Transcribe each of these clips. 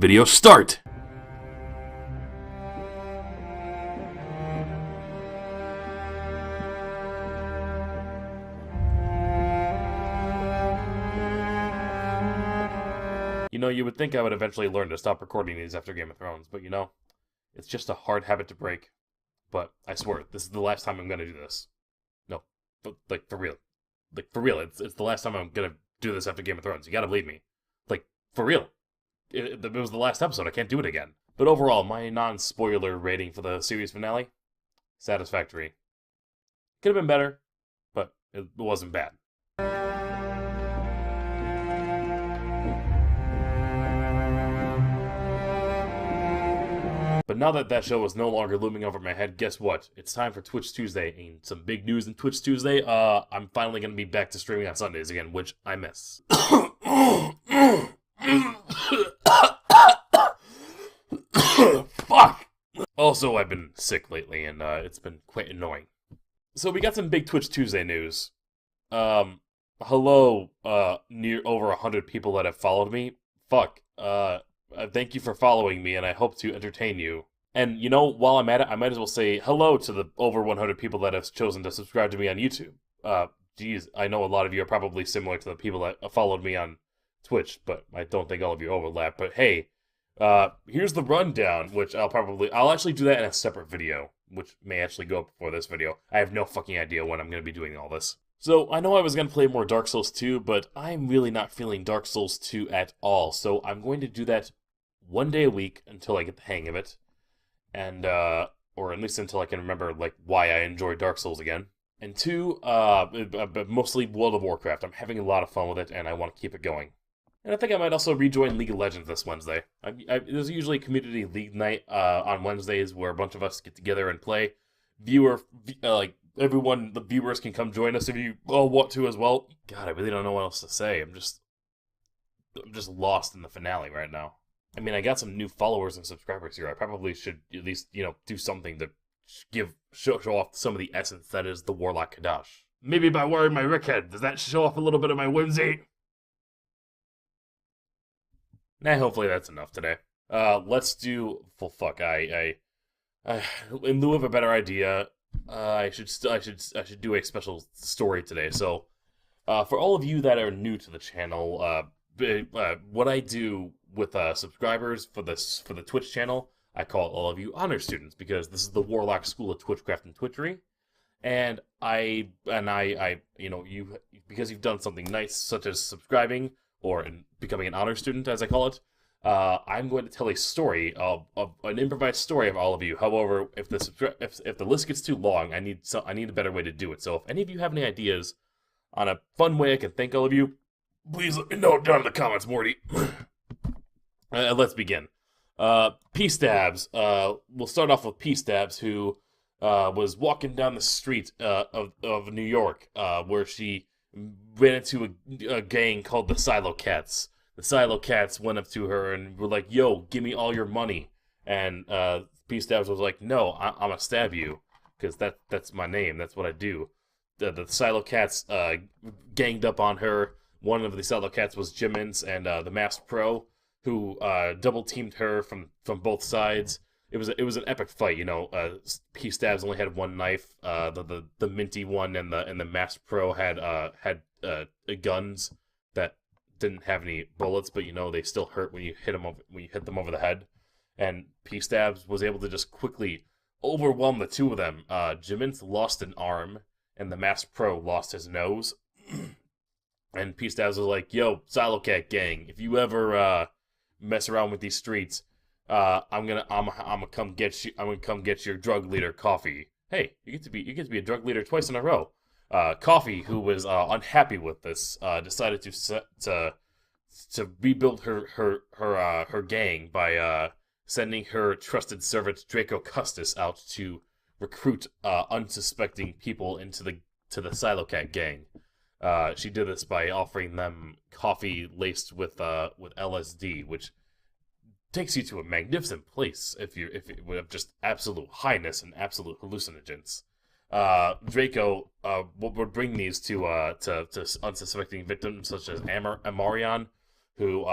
Video start! You know, you would think I would eventually learn to stop recording these after Game of Thrones, but you know, it's just a hard habit to break. But I swear, this is the last time I'm gonna do this. No, but like for real. Like for real, it's the last time I'm gonna do this after Game of Thrones. You gotta believe me. Like, for real. It was the last episode, I can't do it again. But overall, my non-spoiler rating for the series finale, satisfactory. Could have been better, but it wasn't bad. But now that that show is no longer looming over my head, guess what? It's time for Twitch Tuesday, and some big news in Twitch Tuesday. I'm finally gonna be back to streaming on Sundays again, which I miss. Fuck! Also, I've been sick lately, and it's been quite annoying. So we got some big Twitch Tuesday news. Hello, near over 100 people that have followed me. Fuck. Thank you for following me, and I hope to entertain you. And, you know, while I'm at it, I might as well say hello to the over 100 people that have chosen to subscribe to me on YouTube. Geez, I know a lot of you are probably similar to the people that followed me on Twitch, but I don't think all of you overlap. But hey, here's the rundown, which I'll actually do that in a separate video, which may actually go up before this video. I have no fucking idea when I'm going to be doing all this. So, I know I was going to play more Dark Souls 2, but I'm really not feeling Dark Souls 2 at all, so I'm going to do that one day a week until I get the hang of it, and, or at least until I can remember, like, why I enjoy Dark Souls again. And two, mostly World of Warcraft. I'm having a lot of fun with it, and I want to keep it going. And I think I might also rejoin League of Legends this Wednesday. There's usually community league night on Wednesdays where a bunch of us get together and play. Everyone, the viewers can come join us if you all want to as well. God, I really don't know what else to say. I'm just lost in the finale right now. I mean, I got some new followers and subscribers here. I probably should at least, do something to show off some of the essence that is the Warlock Kadash. Maybe by wearing my Rick head, does that show off a little bit of my whimsy? Nah, hopefully that's enough today. Let's do... Well, fuck, I in lieu of a better idea, I should do a special story today. So, for all of you that are new to the channel, what I do with subscribers for the Twitch channel, I call all of you honor students because this is the Warlock School of Twitchcraft and Twitchery, and you because you've done something nice such as subscribing or becoming an honor student as I call it. I'm going to tell a story of an improvised story of all of you. However, if the list gets too long, I need a better way to do it. So if any of you have any ideas on a fun way I can thank all of you, please let me know down in the comments, Morty. Let's begin. P-Stabs. We'll start off with P-Stabs, who was walking down the street of New York, where she ran into a gang called the Silo Cats. The Silo Cats went up to her and were like, "Yo, give me all your money." And P-Stabs was like, "No, I'm gonna stab you, because that's my name. That's what I do." The Silo Cats ganged up on her. One of the Silo Cats was Jimin's and the Masked Pro, who double teamed her from both sides. It was an epic fight, P-Stabs only had one knife. The minty one and the Masked Pro had guns that didn't have any bullets, but they still hurt when you hit them over the head. And P-Stabs was able to just quickly overwhelm the two of them. Jimin lost an arm, and the Masked Pro lost his nose. And P-Stabs was like, "Yo, Silo Cat gang, if you ever mess around with these streets, I'm gonna come get you. I'm gonna come get your drug leader, Coffee. Hey, you get to be a drug leader twice in a row." Coffee, who was unhappy with this, decided to rebuild her gang by sending her trusted servant Draco Custis out to recruit unsuspecting people into the Silo Cat gang. She did this by offering them coffee laced with LSD, which takes you to a magnificent place if you have just absolute highness and absolute hallucinogens. Draco would bring these to unsuspecting victims such as Amarion, who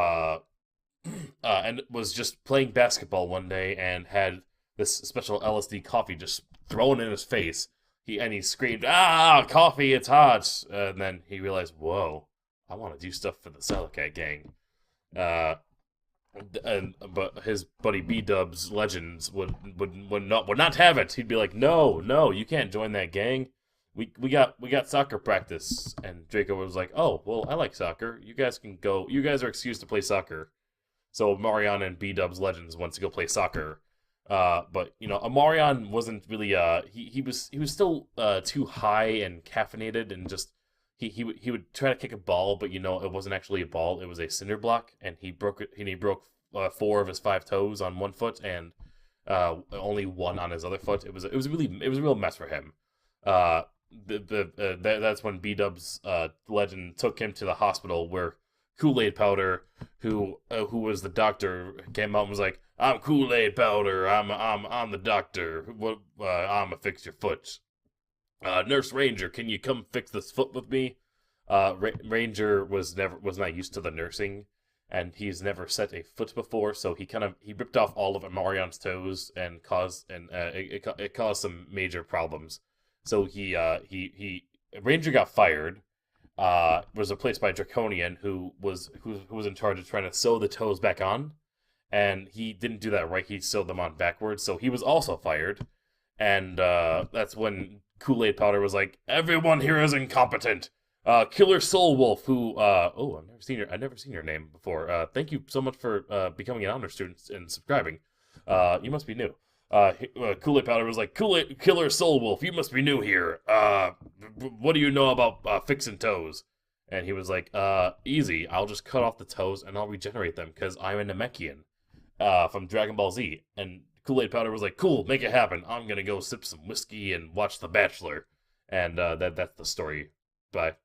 and was just playing basketball one day and had this special LSD coffee just thrown in his face. He screamed, "Ah, coffee! It's hot!" And then he realized, "Whoa, I want to do stuff for the Salad Cat gang." Uh, but his buddy B Dubs Legends would not have it. He'd be like, "No, no, you can't join that gang. We got soccer practice." And Draco was like, "Oh, well, I like soccer. You guys can go. You guys are excused to play soccer." So Marion and B Dubs Legends went to go play soccer. But Amarion wasn't really he was still too high and caffeinated, and just he would try to kick a ball, but it wasn't actually a ball, it was a cinder block, and he broke it, and he broke four of his five toes on one foot, and only one on his other foot. It was a real mess for him. Uh, that's when B Dub's Legend took him to the hospital, where Kool-Aid Powder, who was the doctor, came out and was like, "I'm Kool-Aid Powder. I'm the doctor. What? I'ma fix your foot. Nurse Ranger, can you come fix this foot with me?" Ranger was not used to the nursing, and he's never set a foot before, so he ripped off all of Amarion's toes and it caused some major problems. So he Ranger got fired. Was replaced by Draconian, who was in charge of trying to sew the toes back on, and he didn't do that right. He sewed them on backwards, so he was also fired. And that's when Kool-Aid Powder was like, "Everyone here is incompetent." Killer Soul Wolf, who I've never seen your name before. Thank you so much for becoming an honor student and subscribing. You must be new. Kool-Aid Powder was like, "Kool-Aid Killer Soul Wolf, you must be new here. What do you know about fixing toes?" And he was like, "Easy. I'll just cut off the toes and I'll regenerate them because I'm a Namekian, from Dragon Ball Z." And Kool-Aid Powder was like, "Cool, make it happen. I'm gonna go sip some whiskey and watch The Bachelor." And that's the story. Bye.